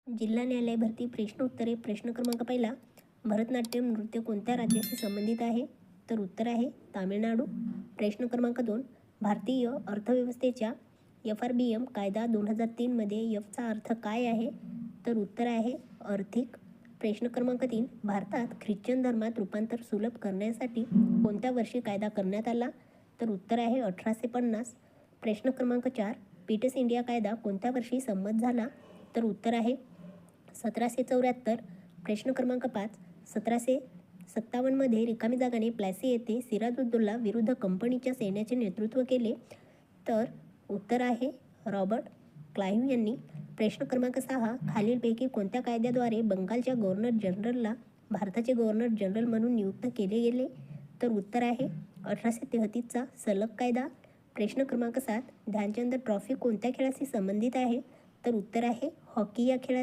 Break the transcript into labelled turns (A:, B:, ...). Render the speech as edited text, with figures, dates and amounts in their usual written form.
A: जिल्हा न्यायालय भरती प्रश्नोत्तरे. प्रश्न क्रमांक पहिला, भरतनाट्यम नृत्य कोणत्या राज्याशी संबंधित आहे? तर उत्तर आहे तामिळनाडू. प्रश्न क्रमांक 2, भारतीय अर्थव्यवस्थेच्या FRBM कायदा 2003 मध्ये चा अर्थ काय आहे? तर उत्तर आहे आर्थिक. प्रश्न क्रमांक 3, भारतात ख्रिश्चन धर्मात रूपांतर सुलभ करण्यासाठी कोणत्या वर्षी कायदा करण्यात आला? तर उत्तर आहे 1850. प्रश्न क्रमांक 4, पीटस इंडिया कायदा कोणत्या वर्षी संमत झाला? तर उत्तर आहे 1774. प्रश्न क्रमांक 5, 1757 मध्ये रिकामी जागाने प्लासी येथे सिराजुद्दौला विरुद्ध कंपनीच्या सैन्याचे नेतृत्व केले? तर उत्तर आहे रॉबर्ट क्लाइव्ह यांनी. प्रश्न क्रमांक 6, खालीलपैकी कोणत्या कायद्याद्वारे बंगालच्या गव्हर्नर जनरलला भारताचे गव्हर्नर जनरल म्हणून नियुक्त केले गेले? तर उत्तर आहे 1833 सलग कायदा. प्रश्न क्रमांक 7, ध्यानचंद ट्रॉफी कोणत्या खेळाशी संबंधित आहे? तर उत्तर आहे हॉकी या खेळाशी.